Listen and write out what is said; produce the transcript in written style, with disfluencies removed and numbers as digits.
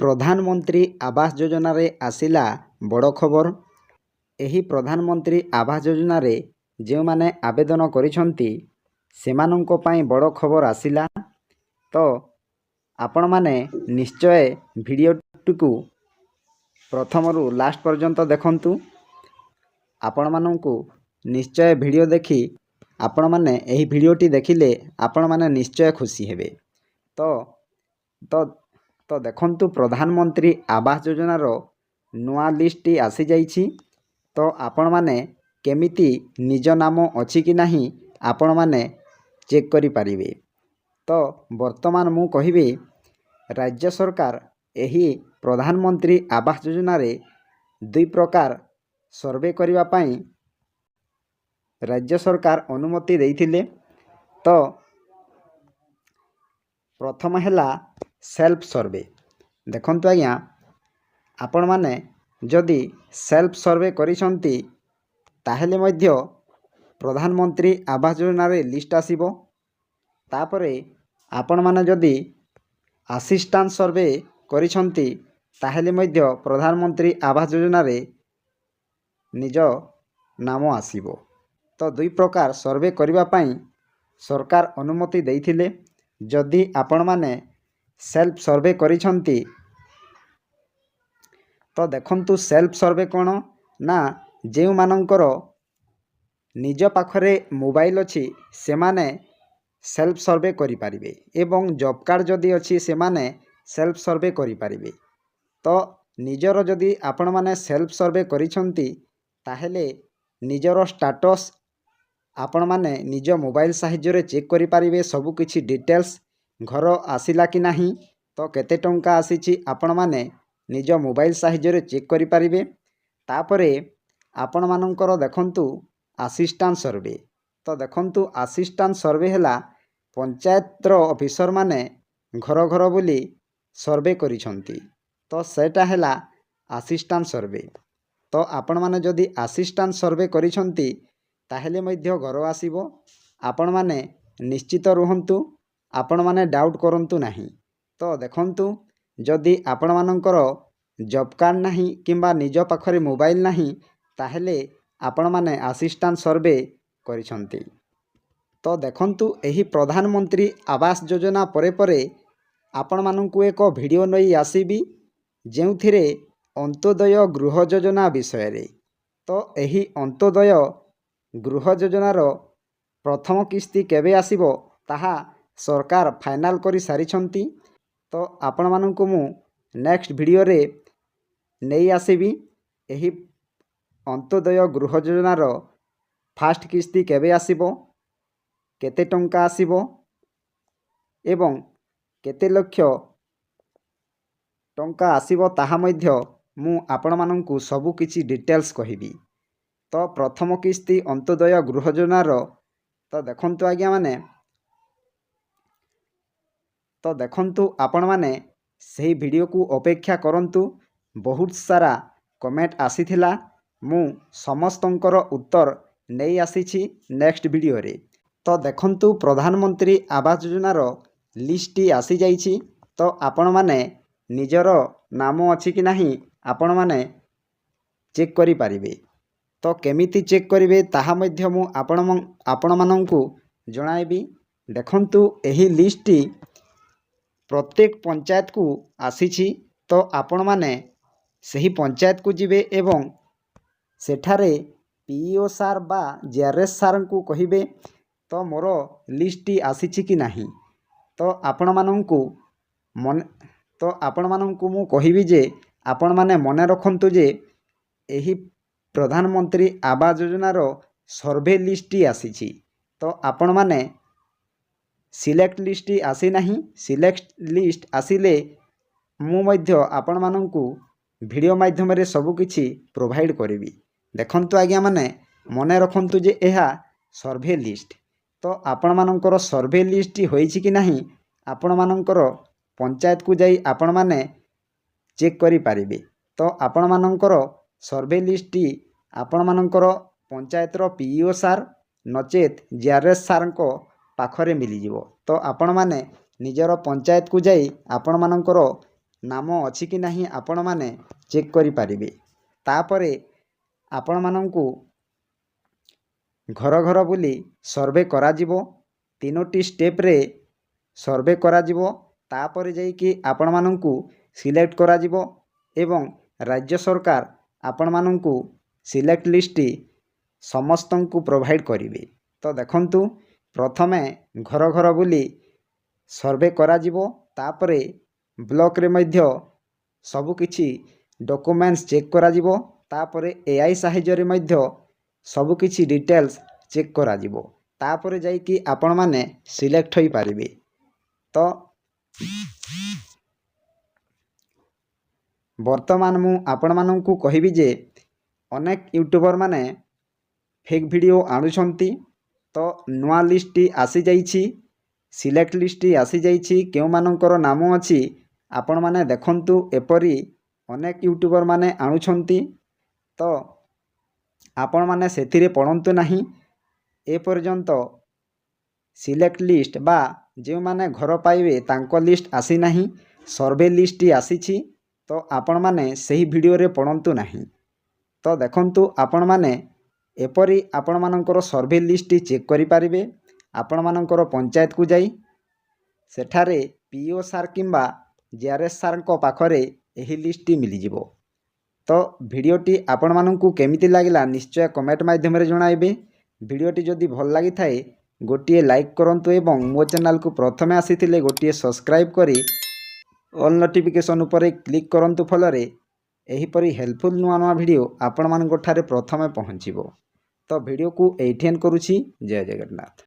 प्रधानमंत्री आवास योजना रे आसिला बड़ खबर। एही प्रधानमंत्री आवास योजना रे जो माने आवेदन करिसंती सेमानंको पाई बड़ खबर आसिला। तो आपण माने निश्चय भिडियोटिकु प्रथमरु लास्ट पर्यंत देखंतु। आपण मानंकु निश्चय भिडियो देखि आपण माने एही भिडियोटी देखिले आपण माने निश्चय खुशी हेबे। तो तो तो देखंतु प्रधानमंत्री आवास योजना रो नुआ लिस्ट आसी जाइछि। तो आपण माने केमिति निज नाम अछि कि नाही आपण माने चेक करि परिबे। तो वर्तमान मु कहिबे राज्य सरकार एही प्रधानमंत्री आवास योजना रे दुई प्रकार सर्वे करिवा पाई राज्य सरकार अनुमति देइथिले। तो प्रथम हैला सेल्फ सर्वे। देखंतु आज्ञा आपण माने जदि सेल्फ सर्वे करिसंती ताहेले मध्य प्रधानमंत्री आवास योजना रे लिस्ट आसीबो। तापरे आपण माने जदि असिस्टेंट सर्वे करिसंती ताहेले मध्य प्रधानमंत्री आवास योजना रे निज नाम आसीबो। तो दुई प्रकार सर्वे करिवा पाई सरकार अनुमति देइथिले। जदि आपण माने सेल्फ सर्वे करिसंती तो देखंतु सेल्फ सर्वे कोन ना जेउ मानंकर निज पाखरे मोबाइल अछि से माने सेल्फ सर्वे करि परिबे एवं जॉब कार्ड जदि अछि से माने सेल्फ सर्वे करि परिबे। तो निजर जदि आपण माने सेल्फ सर्वे करिसंती ताहेले निजर स्टेटस आपण माने निज मोबाइल साहाय्य रे चेक करि परिबे। सब किछि डिटेल्स घर आसिला कि नाही तो केते टंका आसीछि आपण माने निज मोबाइल साहाय्य रे चेक करि परिबे। तापरे आपण मानंकर देखंतु असिस्टेंट सर्वे। तो देखंतु असिस्टेंट सर्वे हैला पंचायत रो ऑफिसर माने घर घर बुली सर्वे करिसंती। तो सेटा हैला असिस्टेंट सर्वे। तो आपण माने जदि असिस्टेंट सर्वे करिसंती ताहेले मध्य घर आसीबो। आपण माने निश्चित रुहंतु, आपण माने डाउट करंतु नाही। तो देखंतु जदि आपण मानंकर जॉब कार्ड नाही किंबा निज पाखरे मोबाइल नाही ताहेले आपण माने असिस्टेंट सर्वे करिसंती। तो देखंतु एही प्रधानमंत्री आवास योजना परे परे आपण मानंकु एक वीडियो नै आसीबी जेउथिरे अंत्योदय गृह योजना विषय रे। तो एही अंत्योदय गृह योजनार प्रथम किस्ती केबे आसीबो ताहा सरकार फाइनल करि सारिछंती। तो आपण मानंकु मु नेक्स्ट वीडियो रे नै आसीबी एही अंत्योदय गृह योजनार फास्ट किस्ती केबे आसीबो, केते टंका आसीबो एवं केते लक्ष टंका आसीबो ताहा मध्य मु आपण मानंकु सबु किछि डिटेल्स कहिबी। तो प्रथम किस्ती अंत्योदय गृह योजनार तो देखंतु आज्ञा माने तो देखंतु आपण माने सही वीडियो को अपेक्षा करंतु। बहुत सारा कमेंट आसीथिला, मु समस्तंकर उत्तर नै आसीछि नेक्स्ट वीडियो रे। तो देखंतु प्रधानमंत्री आवास योजनार लिस्ट आसी जाइछि। तो आपण माने निजर नाम अछि कि नाही आपण माने चेक करि परिबे। तो केमिति चेक करिवे ताहा मध्य मु आपण मानंकु जणाइबी। देखंतु एही लिस्ट प्रत्येक पंचायत को आसीछि। तो आपण माने सही पंचायत को जिवे एवं सेठारे पीओ सार बा जेआरएस सार को कहिबे तो मोर लिस्ट आसीछि कि नाही। तो आपण मानंकु मु कहिबी जे आपण माने मने रखंतु जे एही प्रधानमंत्री आवास योजनार सर्वे लिस्ट आसीछि। तो आपण माने सिलेक्ट लिस्ट आसी नाही। सिलेक्ट लिस्ट आसिले मु मध्य आपण मानंकु वीडियो माध्यम रे सब किछि प्रोवाइड करिवि। देखंतु आज्ञा माने मने रखंतु जे एहा सर्वे लिस्ट। तो आपण मानंकर सर्वे लिस्ट होईछि कि नाही आपण मानंकर पंचायत को जाई आपण माने चेक करि परिबे। तो आपण मानंकर सर्वे लिस्ट आपण मानंकर पंचायत रो पीईओ सार नचेत जेआरएस सार को पाखरे मिली जिवो। तो आपण माने निजर पंचायत को जाई आपण मानंकर ନାମ ଅଛି କି ନାହିଁ ଆପଣମାନେ ଚେକ୍ କରିପାରିବେ। ତାପରେ ଆପଣମାନଙ୍କୁ ଘର ଘର ବୁଲି ସର୍ଭେ କରାଯିବ। 3ଟି ଷ୍ଟେପ୍ରେ ସର୍ଭେ କରାଯିବ। ତାପରେ ଯାଇକି ଆପଣମାନଙ୍କୁ ସିଲେକ୍ଟ କରାଯିବ ଏବଂ ରାଜ୍ୟ ସରକାର ଆପଣମାନଙ୍କୁ ସିଲେକ୍ଟ ଲିଷ୍ଟ ସମସ୍ତଙ୍କୁ ପ୍ରୋଭାଇଡ଼ କରିବେ। ତ ଦେଖନ୍ତୁ, ପ୍ରଥମେ ଘର ଘର ବୁଲି ସର୍ଭେ କରାଯିବ। ତାପରେ ବ୍ଲକରେ ମଧ୍ୟ ସବୁକିଛି ଡକୁମେଣ୍ଟସ୍ ଚେକ୍ କରାଯିବ। ତାପରେ AI ସାହାଯ୍ୟରେ ମଧ୍ୟ ସବୁକିଛି ଡିଟେଲ୍ସ ଚେକ୍ କରାଯିବ। ତାପରେ ଯାଇକି ଆପଣମାନେ ସିଲେକ୍ଟ ହୋଇପାରିବେ। ତ ବର୍ତ୍ତମାନ ମୁଁ ଆପଣମାନଙ୍କୁ କହିବି ଯେ ଅନେକ ୟୁଟ୍ୟୁବର ମାନେ ଫେକ୍ ଭିଡ଼ିଓ ଆଣୁଛନ୍ତି। ତ ନୂଆ ଲିଷ୍ଟ ଆସିଯାଇଛି, ସିଲେକ୍ଟ ଲିଷ୍ଟ ଆସିଯାଇଛି। କେଉଁମାନଙ୍କର ନାମ ଅଛି ଆପଣମାନେ ଦେଖନ୍ତୁ। ଏପରି ଅନେକ ୟୁଟ୍ୟୁବର ମାନେ ଆଣୁଛନ୍ତି। ତ ଆପଣମାନେ ସେଥିରେ ପଡ଼ନ୍ତୁ ନାହିଁ। ଏପର୍ଯ୍ୟନ୍ତ ସିଲେକ୍ଟ ଲିଷ୍ଟ ବା ଯେଉଁମାନେ ଘର ପାଇବେ ତାଙ୍କ ଲିଷ୍ଟ ଆସିନାହିଁ, ସର୍ଭେ ଲିଷ୍ଟ ଆସିଛି। ତ ଆପଣମାନେ ସେହି ଭିଡ଼ିଓରେ ପଡ଼ନ୍ତୁ ନାହିଁ। ତ ଦେଖନ୍ତୁ, ଆପଣମାନେ ଏପରି ଆପଣମାନଙ୍କର ସର୍ଭେ ଲିଷ୍ଟ ଚେକ୍ କରିପାରିବେ। ଆପଣମାନଙ୍କର ପଞ୍ଚାୟତକୁ ଯାଇ ସେଠାରେ PO ସାର୍ କିମ୍ବା GRS ସାର୍ଙ୍କ ପାଖରେ ଏହି ଲିଷ୍ଟ ମିଳିଯିବ। ତ ଭିଡ଼ିଓଟି ଆପଣମାନଙ୍କୁ କେମିତି ଲାଗିଲା ନିଶ୍ଚୟ କମେଣ୍ଟ ମାଧ୍ୟମରେ ଜଣାଇବେ। ଭିଡ଼ିଓଟି ଯଦି ଭଲ ଲାଗିଥାଏ ଗୋଟିଏ ଲାଇକ୍ କରନ୍ତୁ ଏବଂ ମୋ ଚ୍ୟାନେଲକୁ ପ୍ରଥମେ ଆସିଥିଲେ ଗୋଟିଏ ସବସ୍କ୍ରାଇବ୍ କରି ଅଲ୍ ନୋଟିଫିକେସନ୍ ଉପରେ କ୍ଲିକ୍ କରନ୍ତୁ। ଫଳରେ ଏହିପରି ହେଲ୍ପଫୁଲ୍ ନୂଆ ନୂଆ ଭିଡ଼ିଓ ଆପଣମାନଙ୍କ ଠାରେ ପ୍ରଥମେ ପହଞ୍ଚିବ। ତ ଭିଡ଼ିଓକୁ ଏଇଠି ଏଣ୍ଡ କରୁଛି। ଜୟ ଜଗନ୍ନାଥ।